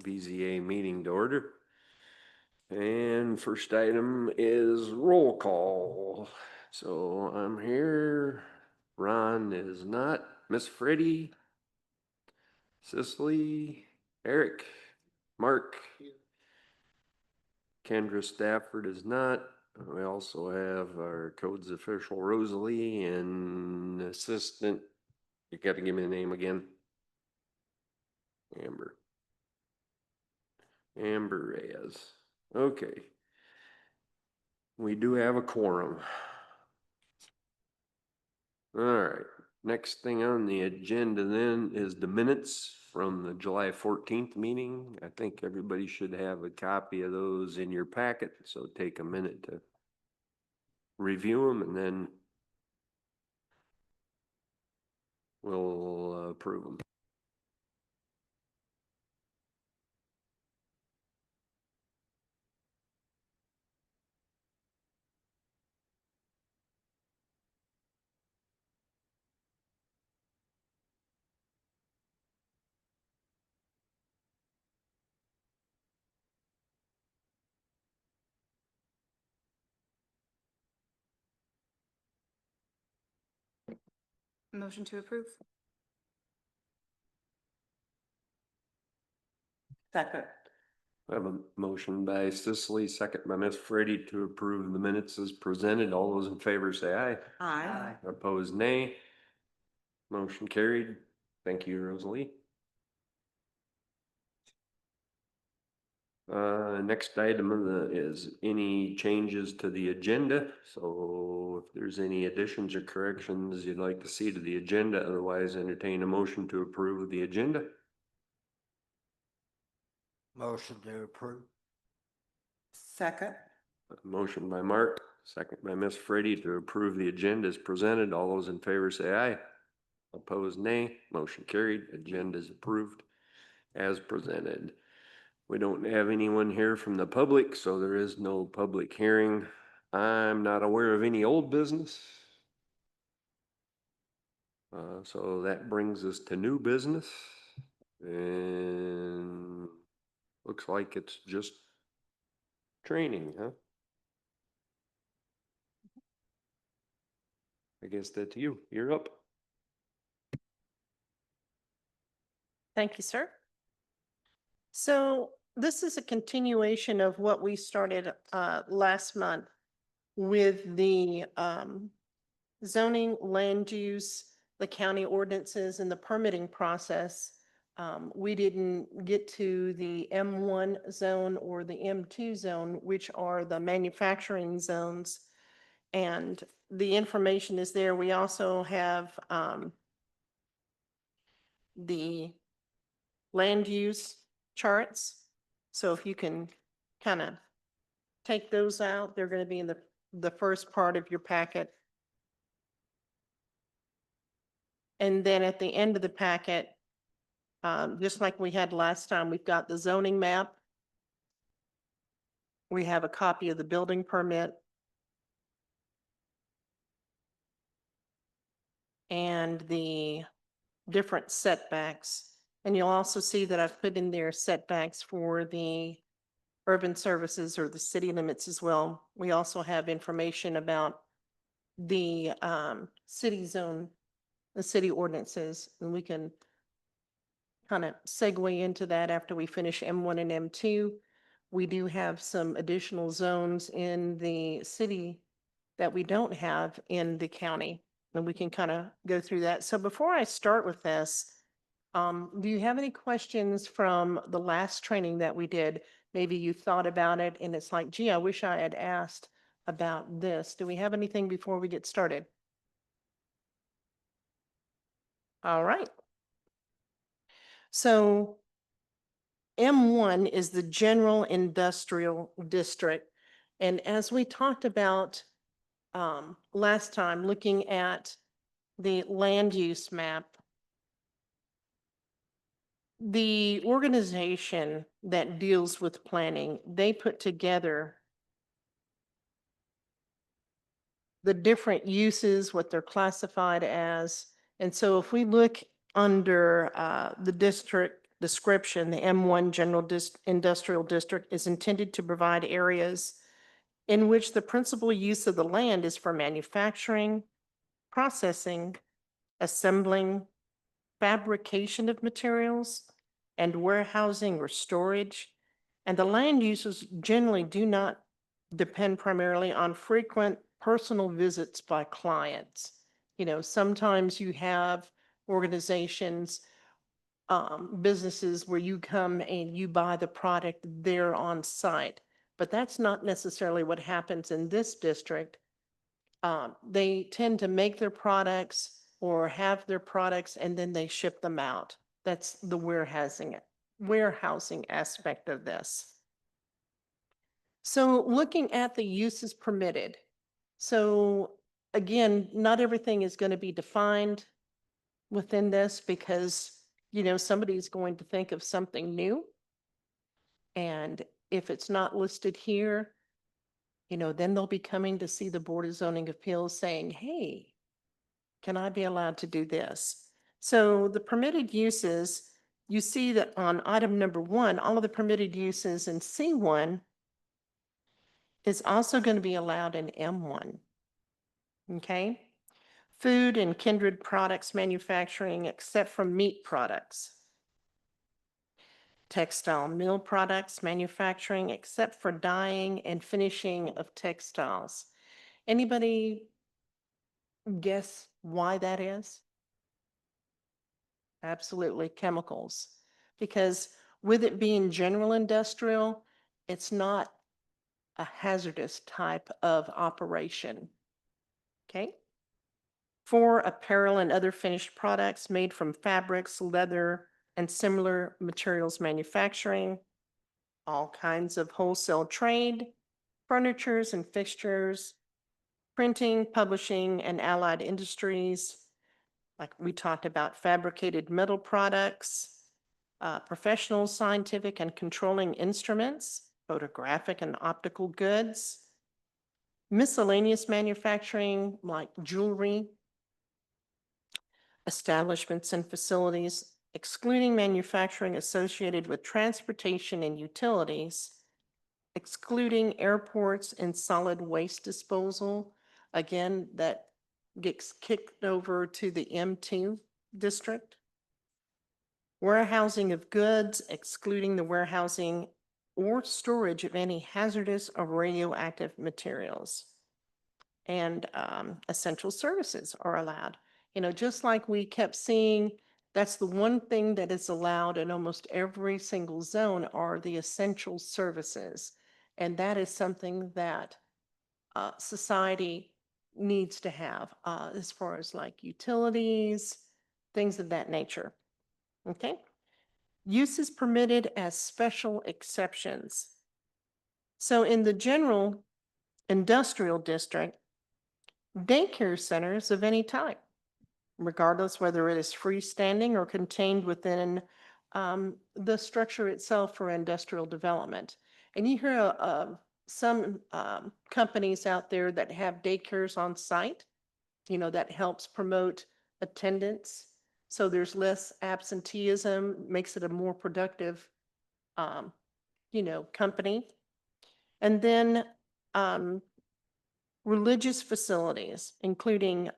BZA meeting to order. And first item is roll call. So I'm here. Ron is not. Miss Freddie, Cicely, Eric, Mark. Kendra Stafford is not. We also have our codes official Rosalie and assistant. You gotta give me the name again. Amber Reyes. Okay. We do have a quorum. All right. Next thing on the agenda then is the minutes from the July 14th meeting. I think everybody should have a copy of those in your packet, so take a minute to review them and then we'll approve them. Motion to approve. Second. I have a motion by Cicely, second by Miss Freddie to approve the minutes as presented. All those in favor say aye. Aye. Opposed, nay. Motion carried. Thank you, Rosalie. Next item is any changes to the agenda. So if there's any additions or corrections you'd like to see to the agenda, otherwise entertain a motion to approve the agenda. Motion to approve. Second. Motion by Mark, second by Miss Freddie to approve the agenda as presented. All those in favor say aye. Opposed, nay. Motion carried. Agenda is approved as presented. We don't have anyone here from the public, so there is no public hearing. I'm not aware of any old business. So that brings us to new business. And looks like it's just training, huh? I guess that's you. You're up. Thank you, sir. So this is a continuation of what we started last month with the zoning, land use, the county ordinances, and the permitting process. We didn't get to the M1 zone or the M2 zone, which are the manufacturing zones. And the information is there. We also have the land use charts. So if you can kind of take those out, they're going to be in the first part of your packet. And then at the end of the packet, just like we had last time, we've got the zoning map. We have a copy of the building permit. And the different setbacks. And you'll also see that I've put in there setbacks for the urban services or the city limits as well. We also have information about the city zone, the city ordinances, and we can kind of segue into that after we finish M1 and M2. We do have some additional zones in the city that we don't have in the county, and we can kind of go through that. So before I start with this, do you have any questions from the last training that we did? Maybe you thought about it and it's like, gee, I wish I had asked about this. Do we have anything before we get started? All right. So M1 is the general industrial district. And as we talked about last time, looking at the land use map, the organization that deals with planning, they put together the different uses, what they're classified as. And so if we look under the district description, the M1 Industrial District is intended to provide areas in which the principal use of the land is for manufacturing, processing, assembling, fabrication of materials, and warehousing or storage. And the land uses generally do not depend primarily on frequent personal visits by clients. Sometimes you have organizations, businesses where you come and you buy the product there on site. But that's not necessarily what happens in this district. They tend to make their products or have their products and then they ship them out. That's the warehousing aspect of this. So looking at the uses permitted. So again, not everything is going to be defined within this because, somebody's going to think of something new. And if it's not listed here, then they'll be coming to see the Board of Zoning Appeals saying, hey, can I be allowed to do this? So the permitted uses, you see that on item number 1, all of the permitted uses in C1 is also going to be allowed in M1. Okay? Food and kindred products manufacturing except for meat products. Textile mill products manufacturing except for dyeing and finishing of textiles. Anybody guess why that is? Absolutely, chemicals. Because with it being general industrial, it's not a hazardous type of operation. Okay? For apparel and other finished products made from fabrics, leather, and similar materials manufacturing, all kinds of wholesale trade, furnitures and fixtures, printing, publishing, and allied industries, like we talked about fabricated metal products, professional, scientific, and controlling instruments, photographic and optical goods, miscellaneous manufacturing like jewelry, establishments and facilities, excluding manufacturing associated with transportation and utilities, excluding airports and solid waste disposal. Again, that gets kicked over to the M2 district. Warehousing of goods, excluding the warehousing or storage of any hazardous or radioactive materials. And essential services are allowed. Just like we kept seeing, that's the one thing that is allowed in almost every single zone are the essential services. And that is something that society needs to have as far as like utilities, things of that nature. Okay. Use is permitted as special exceptions. So in the general industrial district, daycare centers of any type, regardless whether it is freestanding or contained within the structure itself for industrial development. And you hear some companies out there that have daycares on site, that helps promote attendance. So there's less absenteeism, makes it a more productive, company. And then religious facilities, including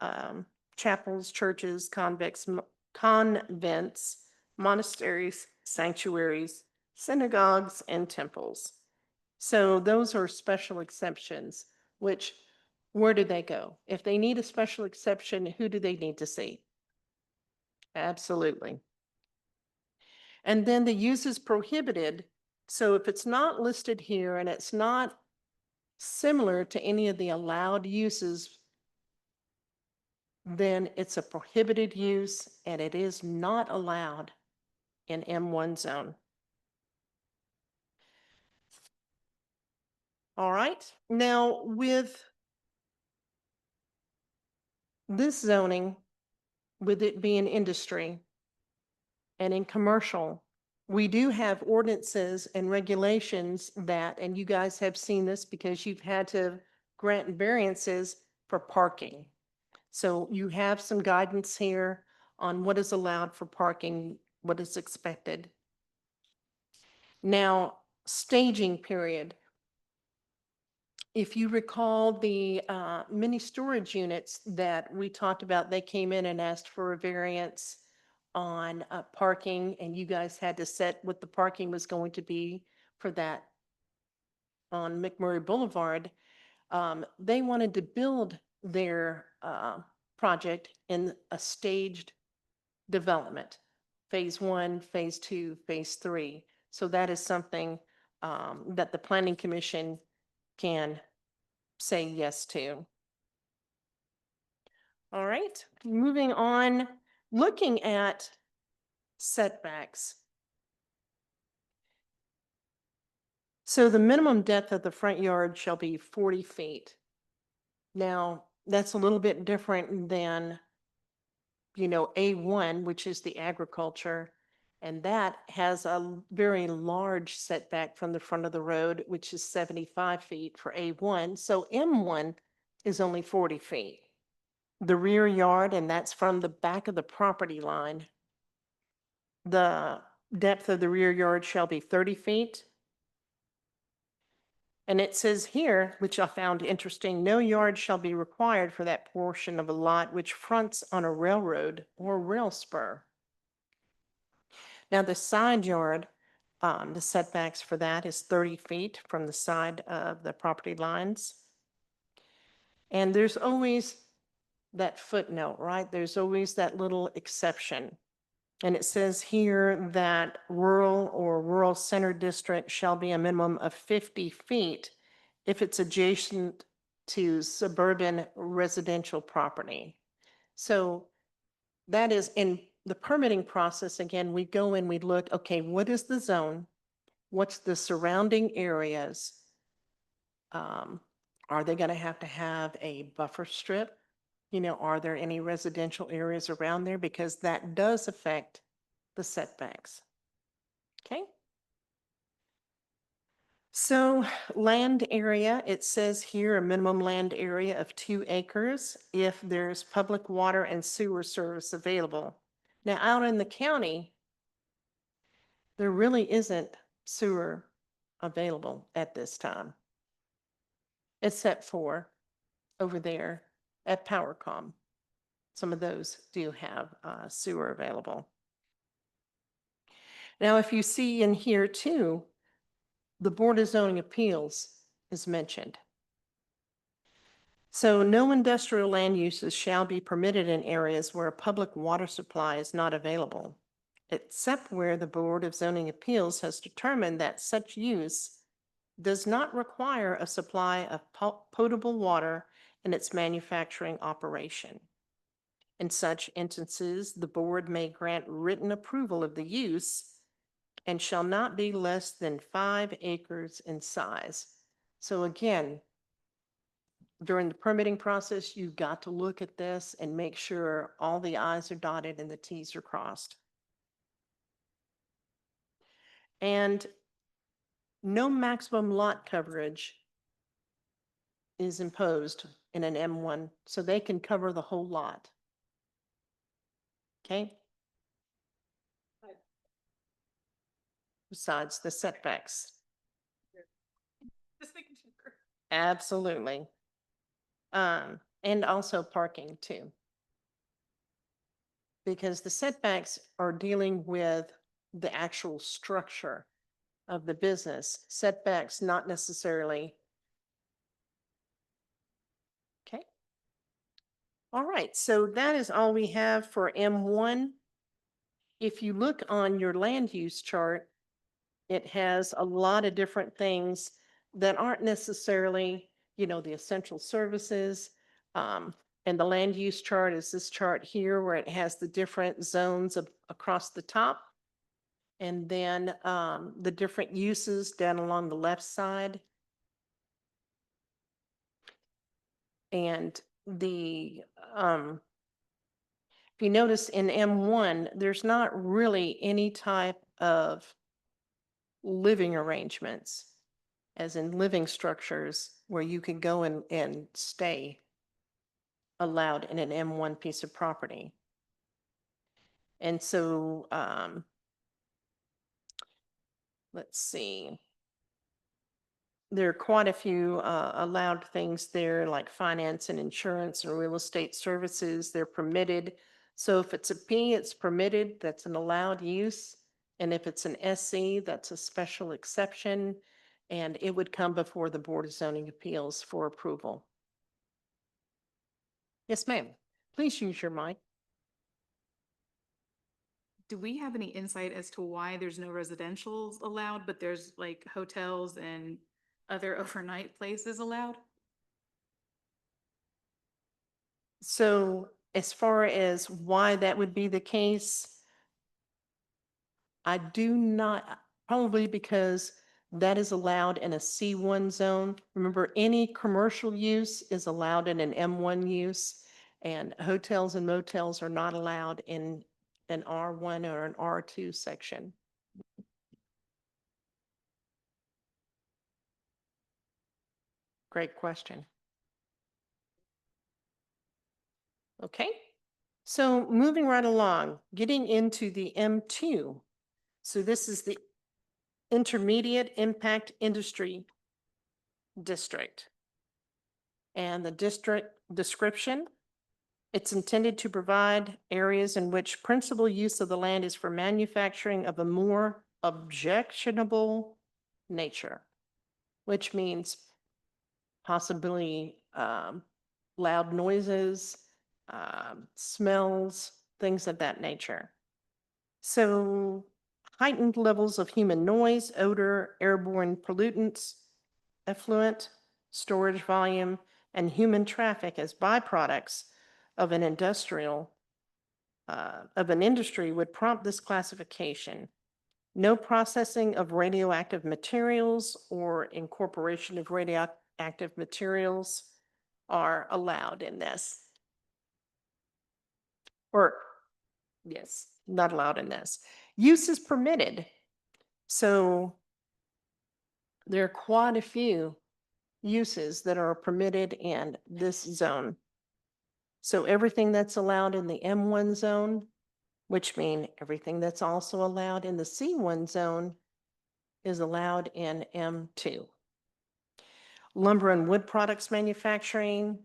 chapels, churches, convents, monasteries, sanctuaries, synagogues, and temples. So those are special exceptions, which, where do they go? If they need a special exception, who do they need to see? Absolutely. And then the uses prohibited. So if it's not listed here and it's not similar to any of the allowed uses, then it's a prohibited use and it is not allowed in M1 zone. All right. Now with this zoning, with it being industry and in commercial, we do have ordinances and regulations that, and you guys have seen this because you've had to grant variances for parking. So you have some guidance here on what is allowed for parking, what is expected. Now, staging period. If you recall the mini storage units that we talked about, they came in and asked for a variance on parking, and you guys had to set what the parking was going to be for that on McMurray Boulevard. They wanted to build their project in a staged development, phase one, phase two, phase three. So that is something that the planning commission can say yes to. All right, moving on, looking at setbacks. So the minimum depth of the front yard shall be 40 feet. Now, that's a little bit different than, A1, which is the agriculture. And that has a very large setback from the front of the road, which is 75 feet for A1. So M1 is only 40 feet. The rear yard, and that's from the back of the property line. The depth of the rear yard shall be 30 feet. And it says here, which I found interesting, no yard shall be required for that portion of a lot which fronts on a railroad or rail spur. Now, the side yard, the setbacks for that is 30 feet from the side of the property lines. And there's always that footnote, right? There's always that little exception. And it says here that rural or rural center district shall be a minimum of 50 feet if it's adjacent to suburban residential property. So that is in the permitting process. Again, we go and we look, okay, what is the zone? What's the surrounding areas? Are they going to have a buffer strip? Are there any residential areas around there? Because that does affect the setbacks. Okay. So land area, it says here a minimum land area of 2 acres if there's public water and sewer service available. Now, out in the county, there really isn't sewer available at this time, except for over there at PowerCom. Some of those do have sewer available. Now, if you see in here too, the Board of Zoning Appeals is mentioned. So no industrial land uses shall be permitted in areas where a public water supply is not available, except where the Board of Zoning Appeals has determined that such use does not require a supply of potable water in its manufacturing operation. In such instances, the board may grant written approval of the use and shall not be less than 5 acres in size. So again, during the permitting process, you've got to look at this and make sure all the i's are dotted and the t's are crossed. And no maximum lot coverage is imposed in an M1, so they can cover the whole lot. Okay? Besides the setbacks. Just making sure. Absolutely. And also parking too. Because the setbacks are dealing with the actual structure of the business. Setbacks not necessarily. Okay. All right, so that is all we have for M1. If you look on your land use chart, it has a lot of different things that aren't necessarily, the essential services. And the land use chart is this chart here where it has the different zones across the top. And then the different uses down along the left side. And if you notice in M1, there's not really any type of living arrangements, as in living structures where you can go and stay allowed in an M1 piece of property. And so let's see. There are quite a few allowed things there, like finance and insurance and real estate services. They're permitted. So if it's a P, it's permitted. That's an allowed use. And if it's an SC, that's a special exception. And it would come before the Board of Zoning Appeals for approval. Yes, ma'am. Please use your mic. Do we have any insight as to why there's no residentials allowed, but there's like hotels and other overnight places allowed? So as far as why that would be the case, I do not, probably because that is allowed in a C1 zone. Remember, any commercial use is allowed in an M1 use, and hotels and motels are not allowed in an R1 or an R2 section. Great question. Okay, so moving right along, getting into the M2. So this is the Intermediate Impact Industry District. And the district description, it's intended to provide areas in which principal use of the land is for manufacturing of a more objectionable nature, which means possibly loud noises, smells, things of that nature. So heightened levels of human noise, odor, airborne pollutants, effluent, storage volume, and human traffic as byproducts of an industry would prompt this classification. No processing of radioactive materials or incorporation of radioactive materials are allowed in this. Or, yes, not allowed in this. Use is permitted. So there are quite a few uses that are permitted in this zone. So everything that's allowed in the M1 zone, which means everything that's also allowed in the C1 zone is allowed in M2. Lumber and wood products manufacturing,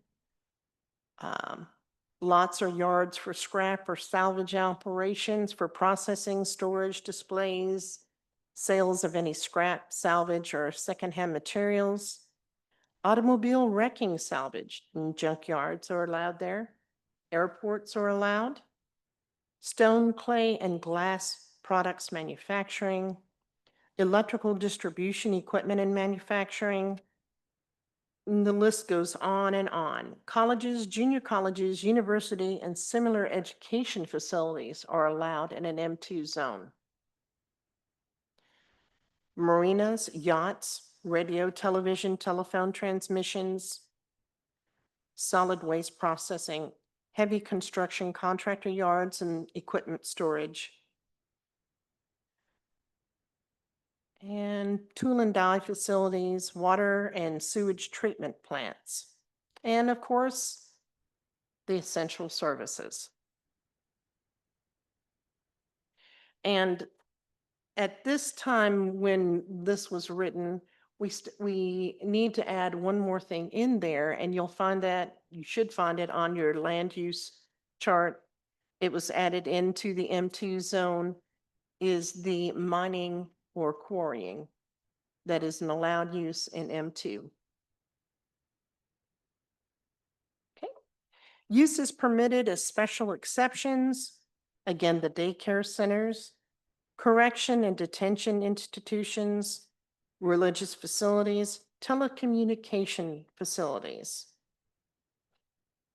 lots or yards for scrap or salvage operations for processing, storage, displays, sales of any scrap, salvage, or secondhand materials. Automobile wrecking salvage and junkyards are allowed there. Airports are allowed. Stone, clay, and glass products manufacturing. Electrical distribution equipment and manufacturing. And the list goes on and on. Colleges, junior colleges, university, and similar education facilities are allowed in an M2 zone. Marinas, yachts, radio, television, telephone transmissions, solid waste processing, heavy construction contractor yards, and equipment storage. And tool and die facilities, water and sewage treatment plants. And of course, the essential services. And at this time, when this was written, we need to add one more thing in there, and you'll find that, you should find it on your land use chart. It was added into the M2 zone, is the mining or quarrying. That is an allowed use in M2. Okay. Uses permitted as special exceptions. Again, the daycare centers, correction and detention institutions, religious facilities, telecommunication facilities.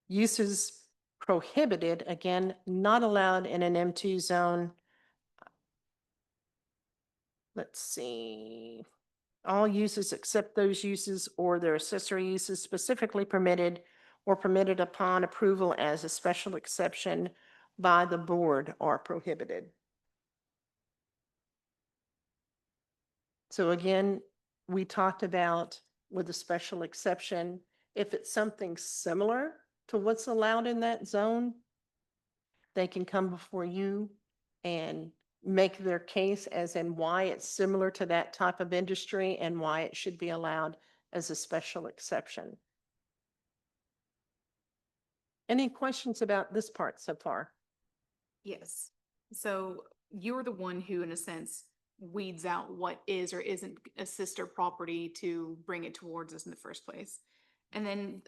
Uses prohibited, again, not allowed in an M2 zone. Let's see. All uses except those uses or their accessory uses specifically permitted or permitted upon approval as a special exception by the board are prohibited. So again, we talked about with a special exception, if it's something similar to what's allowed in that zone, they can come before you and make their case as in why it's similar to that type of industry and why it should be allowed as a special exception. Any questions about this part so far? Yes. So you're the one who, in a sense, weeds out what is or isn't a sister property to bring it towards us in the first place. And then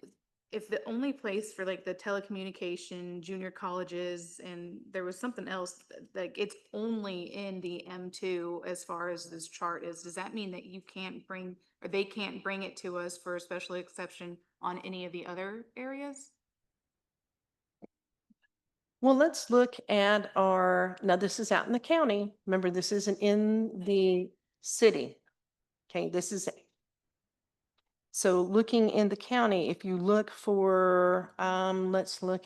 if the only place for like the telecommunication, junior colleges, and there was something else, like it's only in the M2 as far as this chart is, does that mean that you can't bring, or they can't bring it to us for a special exception on any of the other areas? Well, let's look at our, now this is out in the county. Remember, this isn't in the city. Okay, this is, so looking in the county, if you look for, let's look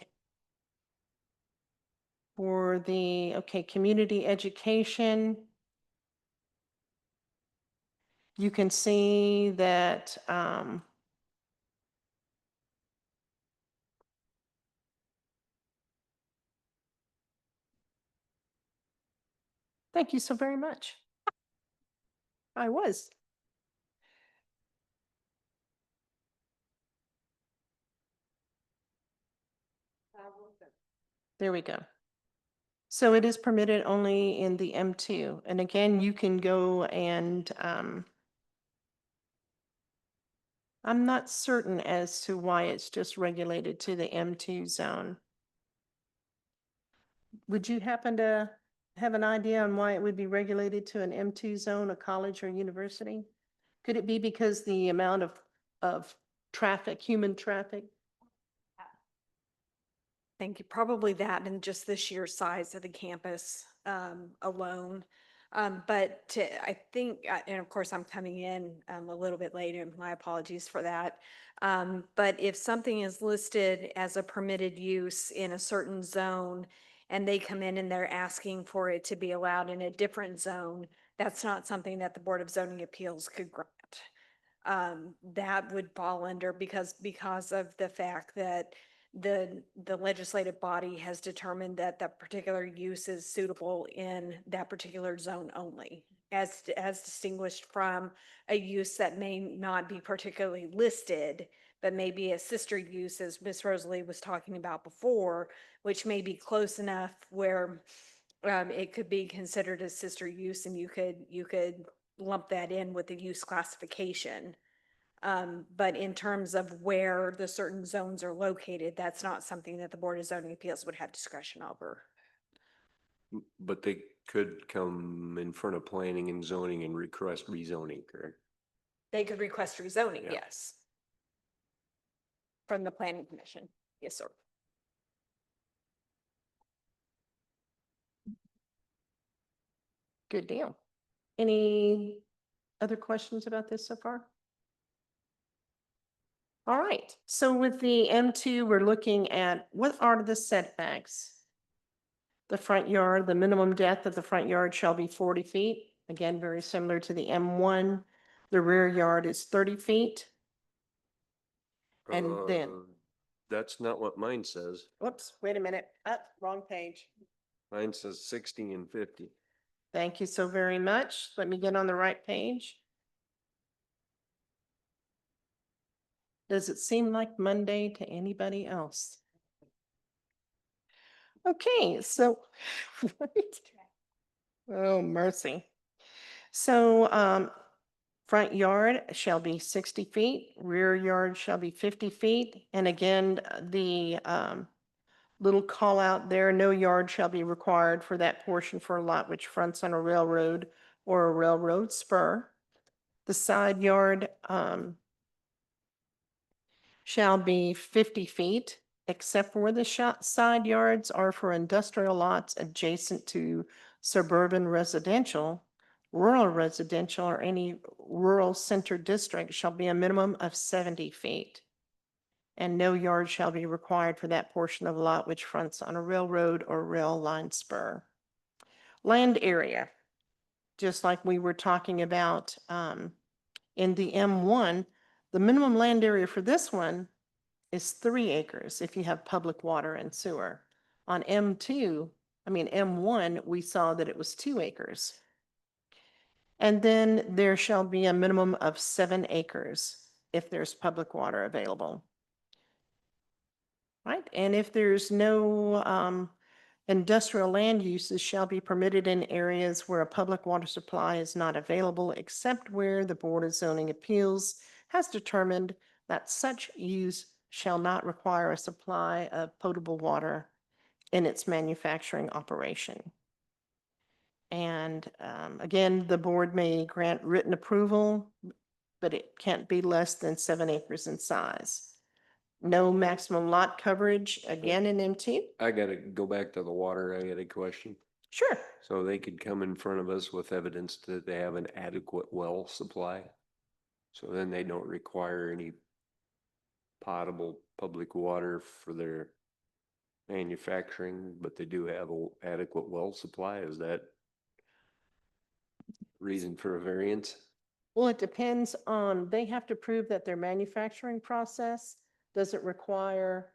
for the, okay, community education. You can see that, thank you so very much. I was. There we go. So it is permitted only in the M2. And again, you can go and, I'm not certain as to why it's just regulated to the M2 zone. Would you happen to have an idea on why it would be regulated to an M2 zone, a college or university? Could it be because the amount of traffic, human traffic? Thank you. Probably that and just the sheer size of the campus alone. I think, and of course, I'm coming in a little bit later, and my apologies for that. But if something is listed as a permitted use in a certain zone and they come in and they're asking for it to be allowed in a different zone, that's not something that the Board of Zoning Appeals could grant. That would fall under because of the fact that the legislative body has determined that that particular use is suitable in that particular zone only, as distinguished from a use that may not be particularly listed, but maybe a sister use, as Ms. Rosalie was talking about before, which may be close enough where it could be considered a sister use, and you could lump that in with the use classification. But in terms of where the certain zones are located, that's not something that the Board of Zoning Appeals would have discretion over. But they could come in front of planning and zoning and request rezoning, correct? They could request rezoning, Yeah. yes. From the Planning Commission, yes, sir. Good deal. Any other questions about this so far? All right, so with the M2, we're looking at what are the setbacks? The front yard, the minimum depth of the front yard shall be 40 feet. Again, very similar to the M1. The rear yard is 30 feet. And then, That's not what mine says. whoops, wait a minute, up, wrong page. Mine says 60 and 50. Thank you so very much. Let me get on the right page. Does it seem like Monday to anybody else? Okay, so, oh, mercy. So, front yard shall be 60 feet, rear yard shall be 50 feet. And again, the, little call out there, no yard shall be required for that portion for a lot which fronts on a railroad or a railroad spur. The side yard, shall be 50 feet, except for the side yards are for industrial lots adjacent to suburban residential, rural residential, or any rural center district shall be a minimum of 70 feet. And no yard shall be required for that portion of the lot which fronts on a railroad or rail line spur. Land area, just like we were talking about in the M1, the minimum land area for this one is 3 acres if you have public water and sewer. On M2, I mean, M1, we saw that it was 2 acres. And then there shall be a minimum of 7 acres if there's public water available. Right, and if there's no industrial land uses shall be permitted in areas where a public water supply is not available, except where the Board of Zoning Appeals has determined that such use shall not require a supply of potable water in its manufacturing operation. And again, the board may grant written approval, but it can't be less than 7 acres in size. No maximum lot coverage, again in M2. I gotta go back to the water. I got a question. Sure. So they could come in front of us with evidence that they have an adequate well supply. So then they don't require any potable public water for their manufacturing, but they do have a adequate well supply. Is that reason for a variance? Well, it depends on, they have to prove that their manufacturing process doesn't require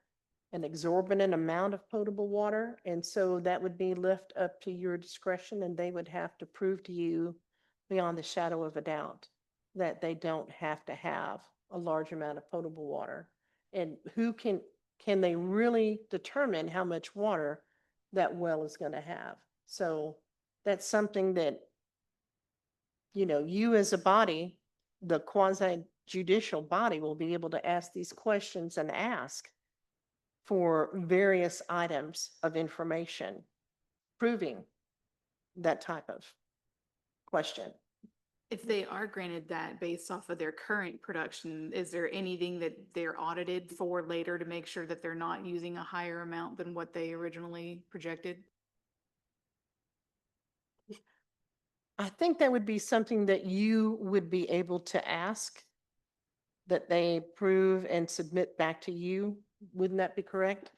an exorbitant amount of potable water. And so that would be left up to your discretion, and they would have to prove to you beyond the shadow of a doubt that they don't have to have a large amount of potable water. And can they really determine how much water that well is going to have? So that's something that, you know, you as a body, the quasi judicial body will be able to ask these questions and ask for various items of information proving that type of question. If they are granted that based off of their current production, is there anything that they're audited for later to make sure that they're not using a higher amount than what they originally projected? I think that would be something that you would be able to ask, that they prove and submit back to you. Wouldn't that be correct?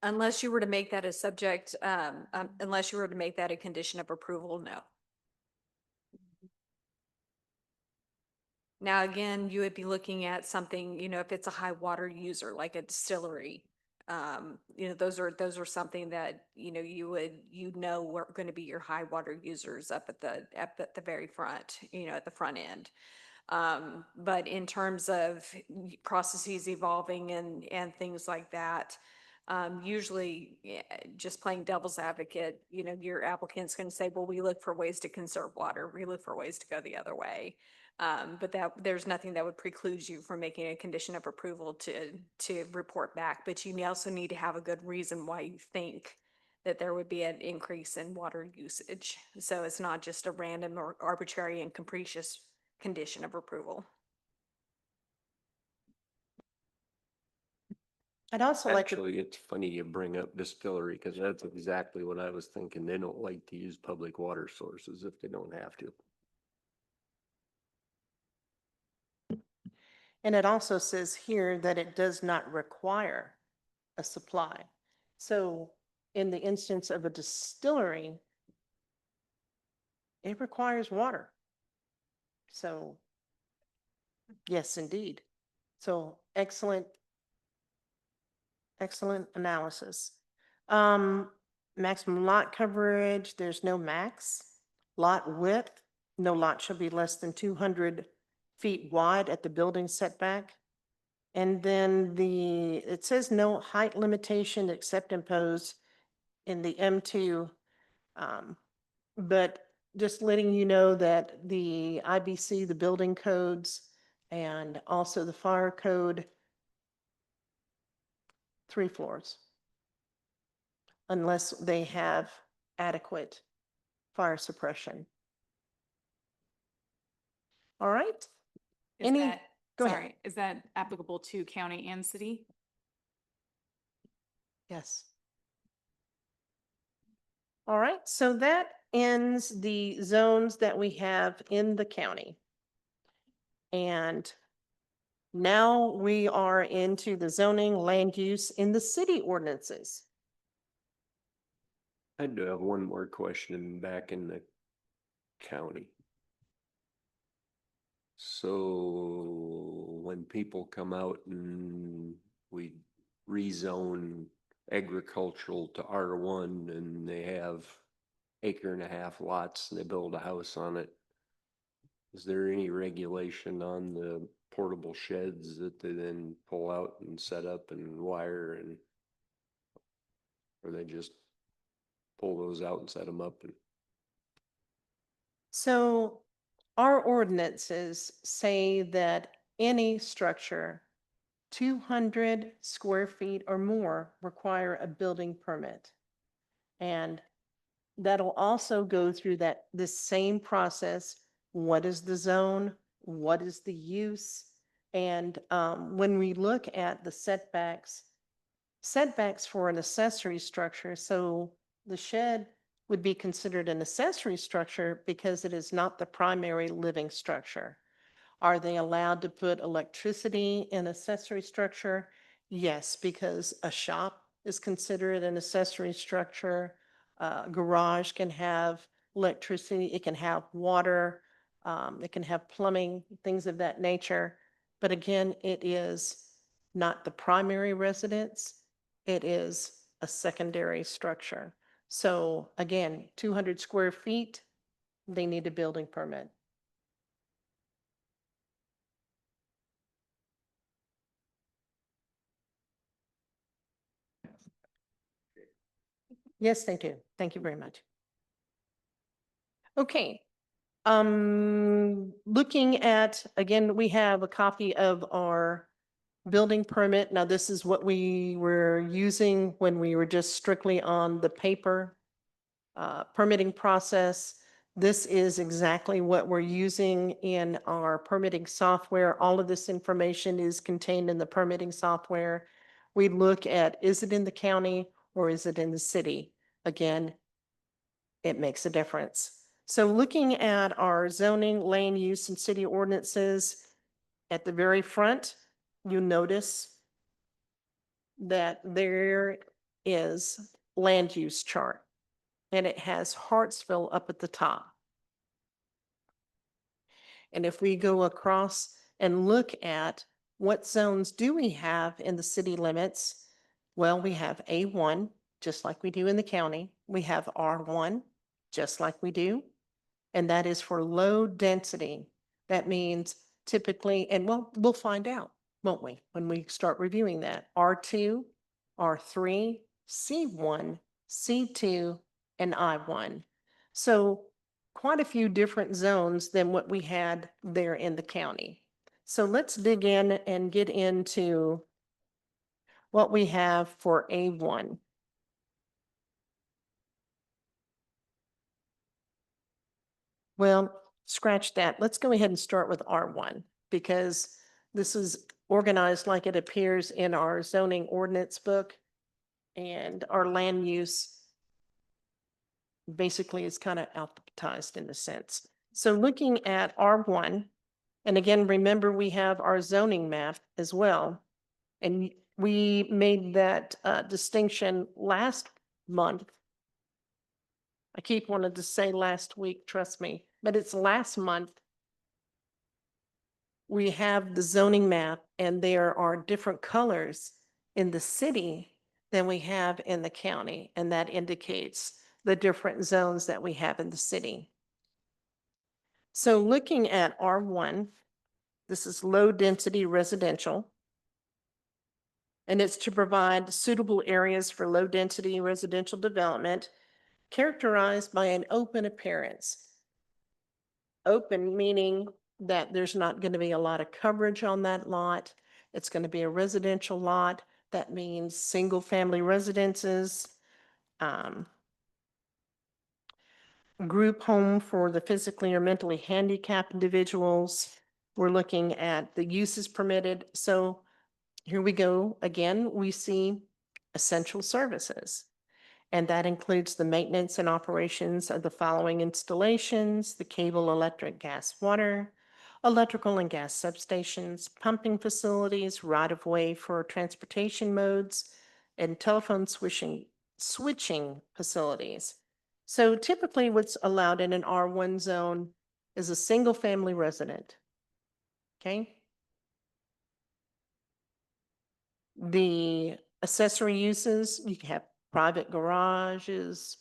Unless you were to make that a subject, unless you were to make that a condition of approval, no. Now, again, you would be looking at something, you know, if it's a high water user, like a distillery. You know, those are something that, you know, you know, were going to be your high water users up at the very front, you know, at the front end. But in terms of processes evolving and things like that, usually just playing devil's advocate, you know, your applicant's going to say, well, we look for ways to conserve water. We look for ways to go the other way. But there's nothing that would preclude you from making a condition of approval to report back. But you also need to have a good reason why you think that there would be an increase in water usage. So it's not just a random or arbitrary and capricious condition of approval. I'd also like to, Actually, it's funny you bring up distillery because that's exactly what I was thinking. They don't like to use public water sources if they don't have to. and it also says here that it does not require a supply. So in the instance of a distillery, it requires water. So yes, indeed. So excellent analysis. Maximum lot coverage, there's no max. Lot width, no lot shall be less than 200 feet wide at the building setback. And then it says no height limitation except imposed in the M2. But just letting you know that the IBC, the building codes, and also the fire code, 3 floors, unless they have adequate fire suppression. All right? Is Any- that, go ahead. sorry, is that applicable to county and city? Yes. All right, so that ends the zones that we have in the county. And now we are into the zoning land use in the city ordinances. I do have one more question back in the county. So when people come out and we rezone agricultural to R1 and they have acre and a half lots and they build a house on it, is there any regulation on the portable sheds that they then pull out and set up and wire and, or they just pull those out and set them up and? So our ordinances say that any structure 200 square feet or more require a building permit. And that'll also go through this same process. What is the zone? What is the use? And when we look at the setbacks for an accessory structure, so the shed would be considered an accessory structure because it is not the primary living structure. Are they allowed to put electricity in accessory structure? Yes, because a shop is considered an accessory structure. A garage can have electricity, it can have water, it can have plumbing, things of that nature. But again, it is not the primary residence, it is a secondary structure. So again, 200 square feet, they need a building permit. Yes, they do. Thank you very much. Okay. Looking at, again, we have a copy of our building permit. Now, this is what we were using when we were just strictly on the paper permitting process. This is exactly what we're using in our permitting software. All of this information is contained in the permitting software. We look at, is it in the county or is it in the city? Again, it makes a difference. So looking at our zoning, land use, and city ordinances, at the very front, you notice that there is land use chart, and it has Hartsville up at the top. And if we go across and look at what zones do we have in the city limits, well, we have A1, just like we do in the county. We have R1, just like we do. And that is for low density. That means typically, and we'll find out, won't we, when we start reviewing that. R2, R3, C1, C2, and I1. So quite a few different zones than what we had there in the county. So let's dig in and get into what we have for A1. Well, scratch that. Let's go ahead and start with R1 because this is organized like it appears in our zoning ordinance book, and our land use basically is kind of alphabetized in a sense. So looking at R1, and again, remember we have our zoning map as well. And we made that distinction last month. I keep wanting to say last week, trust me, but it's last month. We have the zoning map and there are different colors in the city than we have in the county. And that indicates the different zones that we have in the city. So looking at R1, this is low density residential. And it's to provide suitable areas for low density residential development characterized by an open appearance. Open meaning that there's not going to be a lot of coverage on that lot. It's going to be a residential lot. That means single family residences, group home for the physically or mentally handicapped individuals. We're looking at the uses permitted. So here we go. Again, we see essential services. And that includes the maintenance and operations of the following installations: the cable, electric, gas, water, electrical and gas substations, pumping facilities, right-of-way for transportation modes, and telephone switching facilities. So typically what's allowed in an R1 zone is a single family resident. Okay? The accessory uses, you can have private garages,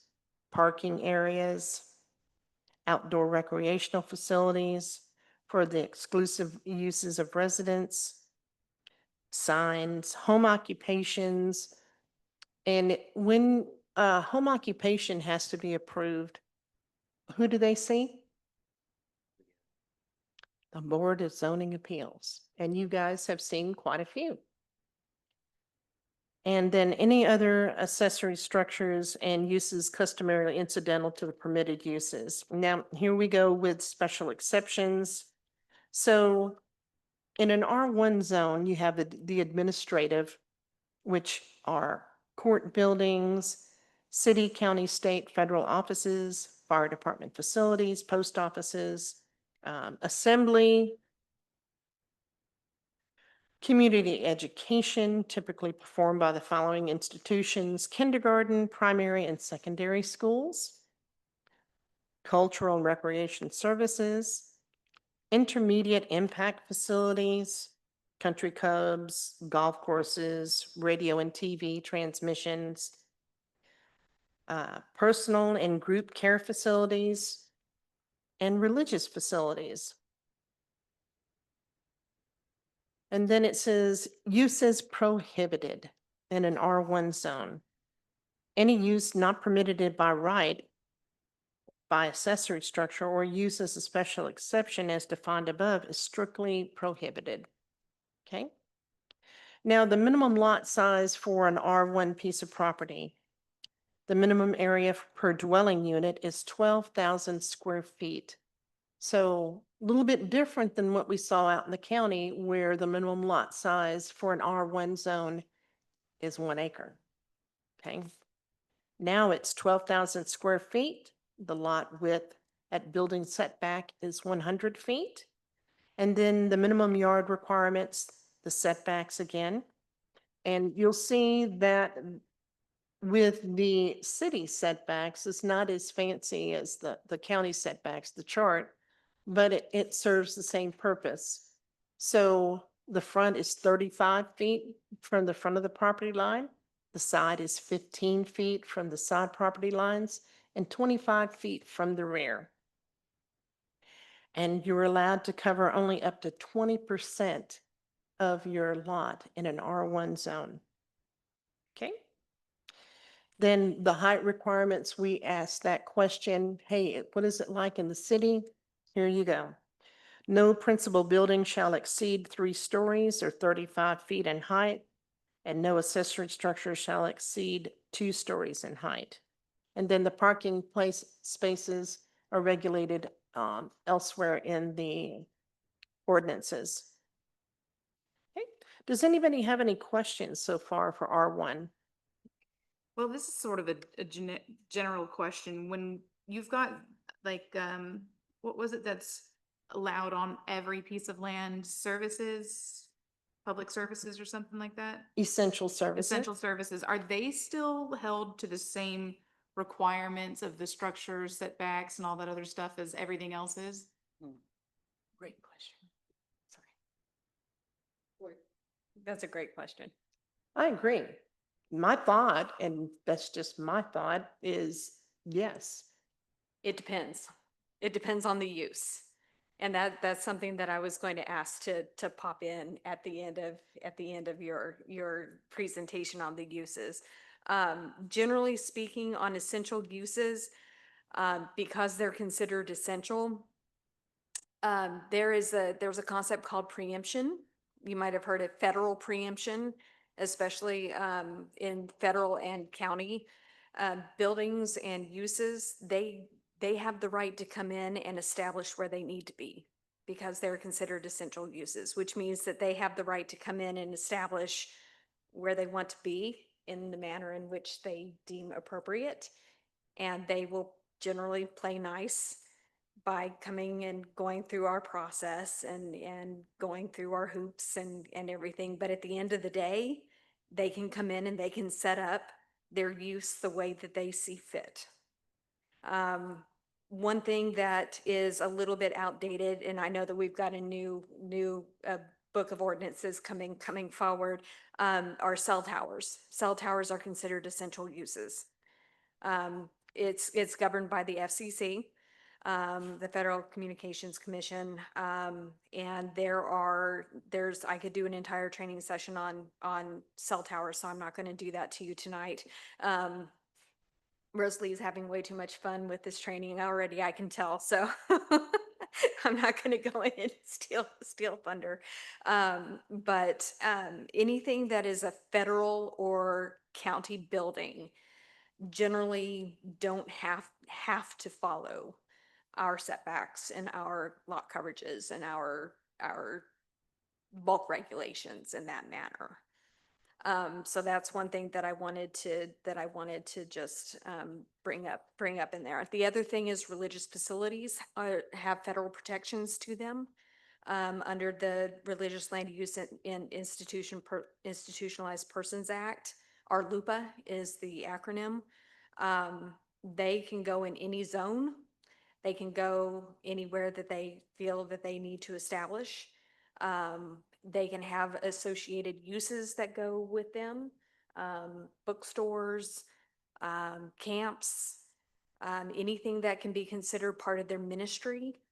parking areas, outdoor recreational facilities for the exclusive uses of residents, signs, home occupations. And when a home occupation has to be approved, who do they see? The Board of Zoning Appeals. And you guys have seen quite a few. And then any other accessory structures and uses customarily incidental to the permitted uses. Now, here we go with special exceptions. So in an R1 zone, you have the administrative, which are court buildings, city, county, state, federal offices, fire department facilities, post offices, assembly, community education typically performed by the following institutions: kindergarten, primary and secondary schools, cultural and recreation services, intermediate impact facilities, country clubs, golf courses, radio and TV transmissions, personal and group care facilities, and religious facilities. And then it says uses prohibited in an R1 zone. Any use not permitted by right by accessory structure or use as a special exception as defined above is strictly prohibited. Okay? Now, the minimum lot size for an R1 piece of property, the minimum area per dwelling unit is 12,000 square feet. So a little bit different than what we saw out in the county where the minimum lot size for an R1 zone is 1 acre. Okay. Now it's 12,000 square feet. The lot width at building setback is 100 feet. And then the minimum yard requirements, the setbacks again. And you'll see that with the city setbacks, it's not as fancy as the county setbacks, the chart, but it serves the same purpose. So the front is 35 feet from the front of the property line. The side is 15 feet from the side property lines and 25 feet from the rear. And you're allowed to cover only up to 20% of your lot in an R1 zone. Okay? Then the height requirements, we asked that question, hey, what is it like in the city? Here you go. No principal building shall exceed 3 stories or 35 feet in height, and no accessory structure shall exceed 2 stories in height. And then the parking place spaces are regulated elsewhere in the ordinances. Okay. Does anybody have any questions so far for R1? Well, this is sort of a general question. When you've got like, what was it that's allowed on every piece of land? Services, public services or something like that? Essential services? Essential services, are they still held to the same requirements of the structures, setbacks and all that other stuff as everything else is? Great question. Sorry. That's a great question. I agree. My thought, and that's just my thought, is yes. It depends. It depends on the use. And that's something that I was going to ask to pop in at the end of your presentation on the uses. Generally speaking, on essential uses, because they're considered essential, there's a concept called preemption. You might have heard of federal preemption, especially in federal and county buildings and uses. They have the right to come in and establish where they need to be because they're considered essential uses, which means that they have the right to come in and establish where they want to be in the manner in which they deem appropriate. And they will generally play nice by coming and going through our process and going through our hoops and everything. But at the end of the day, they can come in and they can set up their use the way that they see fit. One thing that is a little bit outdated, and I know that we've got a new book of ordinances coming forward, are cell towers. Cell towers are considered essential uses. It's governed by the FCC, the Federal Communications Commission, and I could do an entire training session on cell towers, so I'm not going to do that to you tonight. Rosalie is having way too much fun with this training already, I can tell, so I'm not going to go in and steal thunder. But anything that is a federal or county building generally don't have to follow our setbacks and our lot coverages and our bulk regulations in that manner. So that's one thing that I wanted to just bring up in there. The other thing is religious facilities have federal protections to them under the Religious Land Use and Institutionalized Persons Act. Our LUPA is the acronym. They can go in any zone. They can go anywhere that they feel that they need to establish. They can have associated uses that go with them, bookstores, camps, anything that can be considered part of their ministry.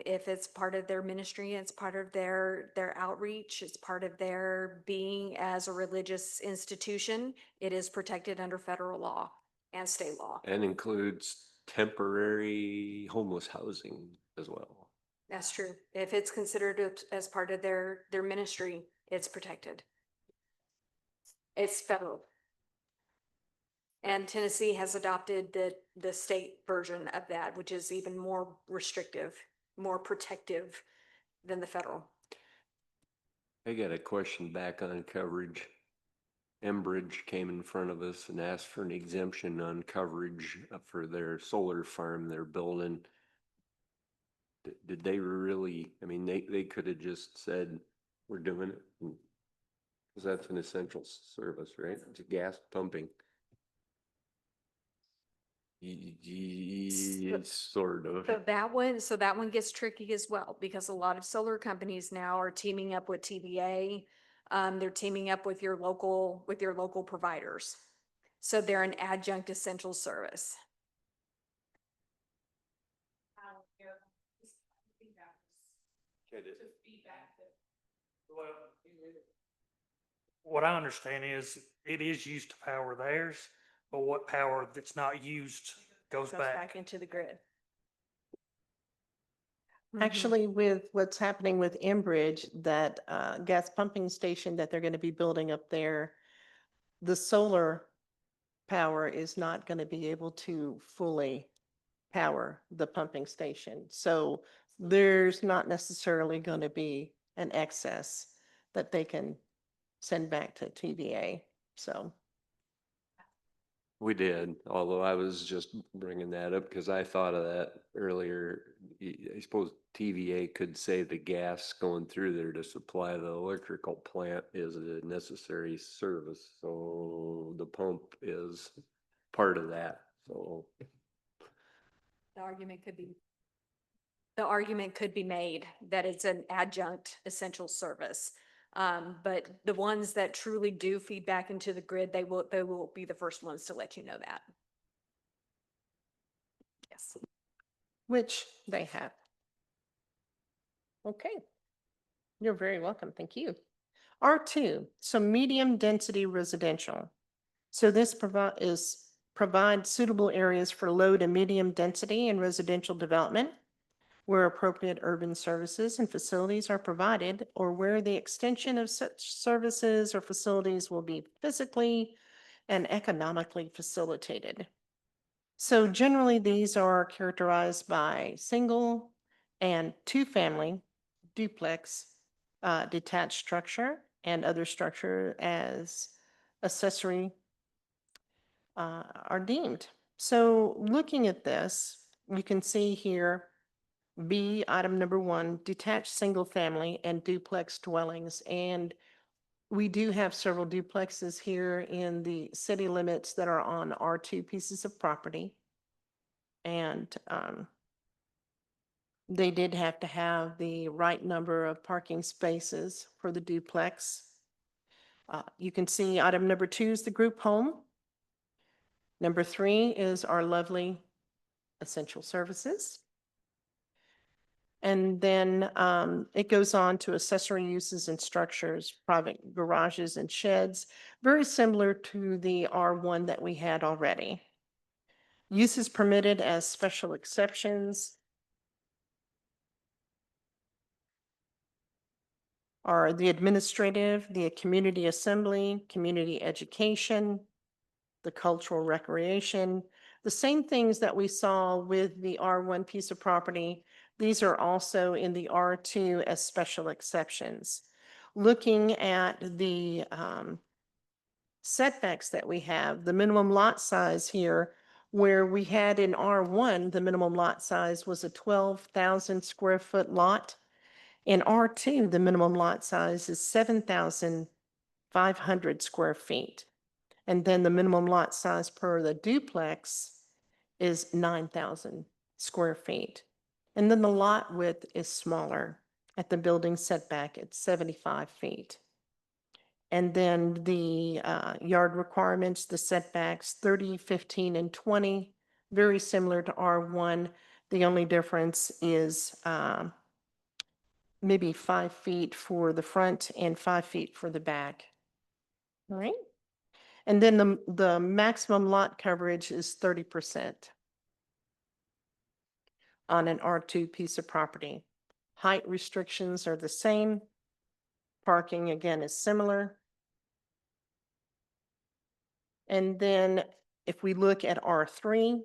If it's part of their ministry, it's part of their outreach, it's part of their being as a religious institution, it is protected under federal law and state law. And includes temporary homeless housing as well. That's true. If it's considered as part of their ministry, it's protected. It's federal. And Tennessee has adopted the state version of that, which is even more restrictive, more protective than the federal. I got a question back on coverage. Enbridge came in front of us and asked for an exemption on coverage for their solar farm they're building. Did they really, I mean, they could have just said, we're doing it. Because that's an essential service, right? It's gas pumping. Sort of. So that one gets tricky as well, because a lot of solar companies now are teaming up with TVA. They're teaming up with your local providers. So they're an adjunct essential service. What I understand is it is used to power theirs, but what power that's not used goes back. Into the grid. Actually, with what's happening with Enbridge, that gas pumping station that they're going to be building up there, the solar power is not going to be able to fully power the pumping station. So there's not necessarily going to be an excess that they can send back to TVA. So We did, although I was just bringing that up because I thought of that earlier. I suppose TVA could say the gas going through there to supply the electrical plant is a necessary service. So the pump is part of that, so. The argument could be made that it's an adjunct essential service. But the ones that truly do feed back into the grid, they will be the first ones to let you know that. Yes. which they have. Okay. You're very welcome. Thank you. R2, so medium density residential. So this provide suitable areas for low to medium density and residential development where appropriate urban services and facilities are provided, or where the extension of such services or facilities will be physically and economically facilitated. So generally, these are characterized by single and two-family duplex detached structure and other structure as accessory are deemed. So looking at this, you can see here B, item number 1, detached single family and duplex dwellings. And we do have several duplexes here in the city limits that are on R2 pieces of property. And they did have to have the right number of parking spaces for the duplex. You can see item number 2 is the group home. Number 3 is our lovely essential services. And then it goes on to accessory uses and structures, private garages and sheds, very similar to the R1 that we had already. Uses permitted as special exceptions are the administrative, the community assembly, community education, the cultural recreation, the same things that we saw with the R1 piece of property. These are also in the R2 as special exceptions. Looking at the setbacks that we have, the minimum lot size here, where we had in R1, the minimum lot size was a 12,000 square foot lot. In R2, the minimum lot size is 7,500 square feet. And then the minimum lot size per the duplex is 9,000 square feet. And then the lot width is smaller at the building setback at 75 feet. And then the yard requirements, the setbacks, 30, 15, and 20, very similar to R1. The only difference is maybe 5 feet for the front and 5 feet for the back. All right. And then the maximum lot coverage is 30% on an R2 piece of property. Height restrictions are the same. Parking again is similar. And then if we look at R3,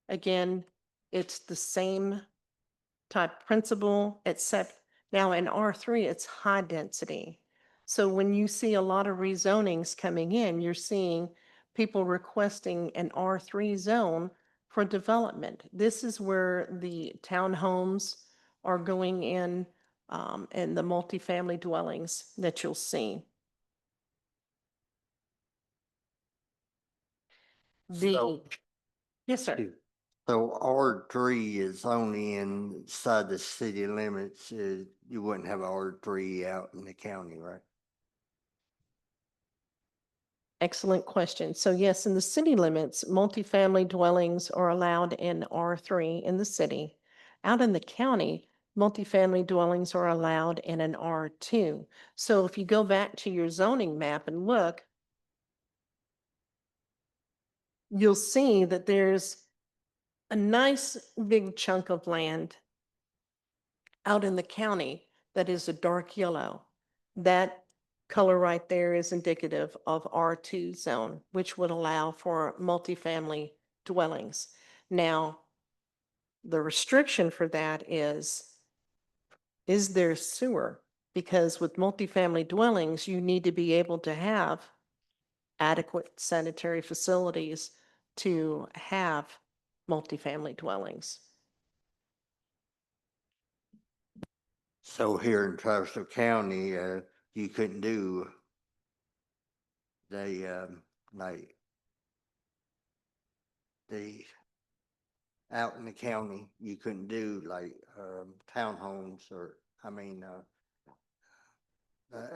again, it's the same type principle, except now in R3, it's high density. So when you see a lot of rezonings coming in, you're seeing people requesting an R3 zone for development. This is where the townhomes are going in and the multifamily dwellings that you'll see. So- Yes, sir. So R3 is only inside the city limits. You wouldn't have R3 out in the county, right? Excellent question. So yes, in the city limits, multifamily dwellings are allowed in R3 in the city. Out in the county, multifamily dwellings are allowed in an R2. So if you go back to your zoning map and look, you'll see that there's a nice big chunk of land out in the county that is a dark yellow. That color right there is indicative of R2 zone, which would allow for multifamily dwellings. Now, the restriction for that is there sewer? Because with multifamily dwellings, you need to be able to have adequate sanitary facilities to have multifamily dwellings. So here in Travisville County, you couldn't do like the out in the county, you couldn't do like townhomes or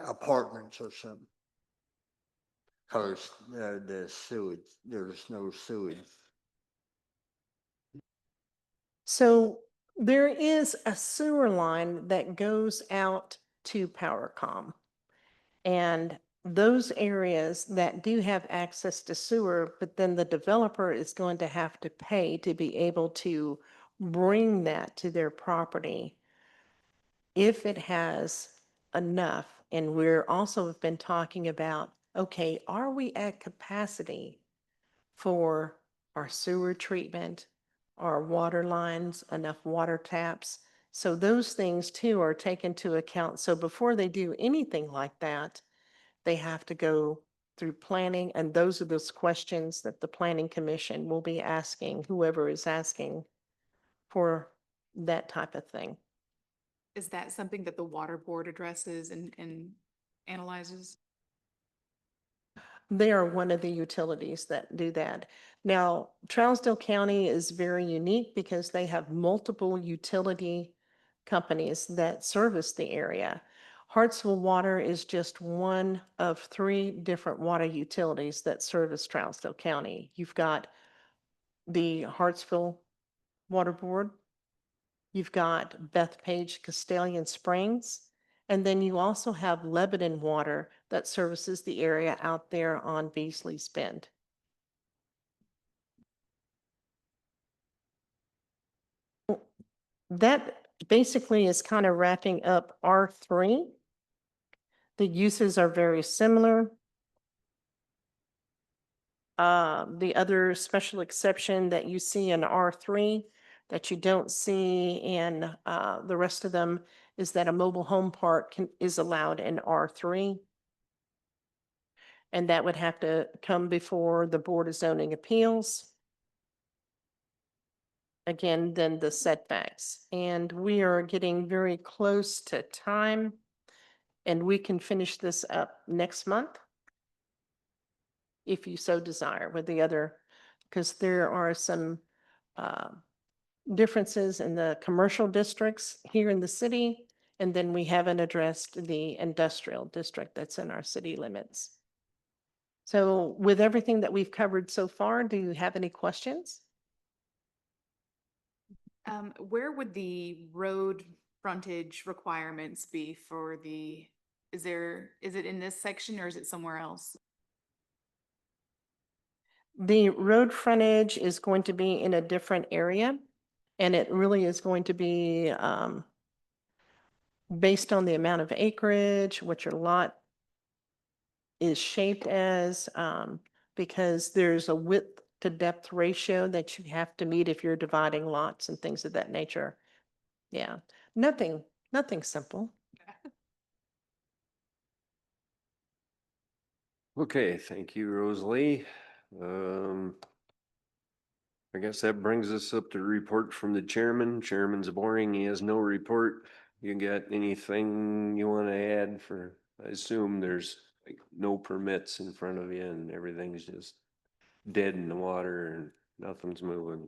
apartments or something. Cause the sewage, there's no sewage. So there is a sewer line that goes out to Powercom. And those areas that do have access to sewer, but then the developer is going to have to pay to be able to bring that to their property if it has enough. And we're also have been talking about, okay, are we at capacity for our sewer treatment, our water lines, enough water taps? So those things too are taken into account. So before they do anything like that, they have to go through planning, and those are those questions that the planning commission will be asking, whoever is asking for that type of thing. Is that something that the water board addresses and analyzes? They are one of the utilities that do that. Now, Trousdale County is very unique because they have multiple utility companies that service the area. Hartsville Water is just one of 3 different water utilities that service Trousdale County. You've got the Hartsville Water Board, you've got Bethpage Castellian Springs, and then you also have Lebanon Water that services the area out there on Beasley's Bend. That basically is kind of wrapping up R3. The uses are very similar. The other special exception that you see in R3 that you don't see in the rest of them is that a mobile home park is allowed in R3. And that would have to come before the Board of Zoning Appeals. Again, then the setbacks. And we are getting very close to time. And we can finish this up next month, if you so desire, with the other, because there are some differences in the commercial districts here in the city. And then we haven't addressed the industrial district that's in our city limits. So with everything that we've covered so far, do you have any questions? Where would the road frontage requirements be for the, is it in this section or is it somewhere else? The road frontage is going to be in a different area, and it really is going to be based on the amount of acreage, what your lot is shaped as, because there's a width to depth ratio that you have to meet if you're dividing lots and things of that nature. Yeah, nothing simple. Okay, thank you, Rosalie. I guess that brings us up to the report from the chairman. Chairman's boring. He has no report. You got anything you want to add for, I assume there's like no permits in front of you and everything's just dead in the water and nothing's moving.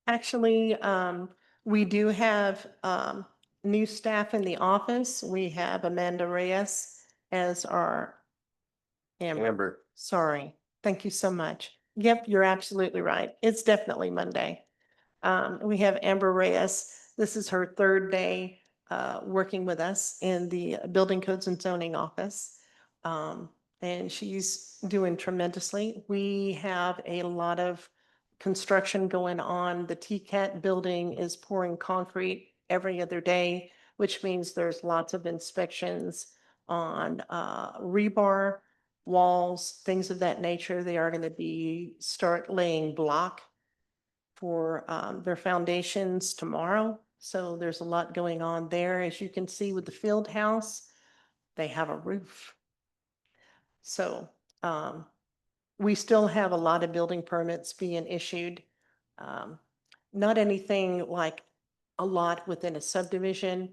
Actually, we do have new staff in the office. We have Amanda Reyes as our Amber. Sorry. Thank you so much. Yep, you're absolutely right. It's definitely Monday. We have Amber Reyes. This is her 3rd day working with us in the Building Codes and Zoning Office. And she's doing tremendously. We have a lot of construction going on. The TCAT building is pouring concrete every other day, which means there's lots of inspections on rebar walls, things of that nature. They are going to start laying block for their foundations tomorrow. So there's a lot going on there. As you can see with the field house, they have a roof. So we still have a lot of building permits being issued. Not anything like a lot within a subdivision,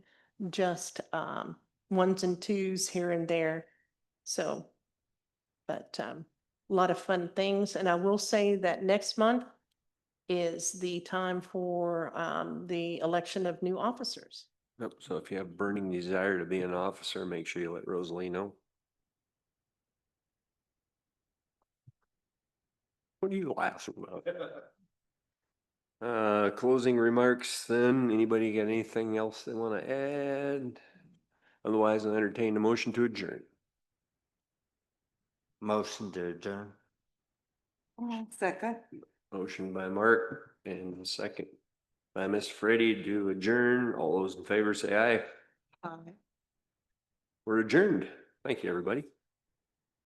just 1s and 2s here and there. So, but a lot of fun things. And I will say that next month is the time for the election of new officers. Yep, so if you have burning desire to be an officer, make sure you let Rosalie know. What are you laughing about? Closing remarks then. Anybody got anything else they want to add? Otherwise, I'll entertain the motion to adjourn. Motion to adjourn. Second. Motion by Mark and a second by Miss Freddie to adjourn. All those in favor say aye. Aye. We're adjourned. Thank you, everybody.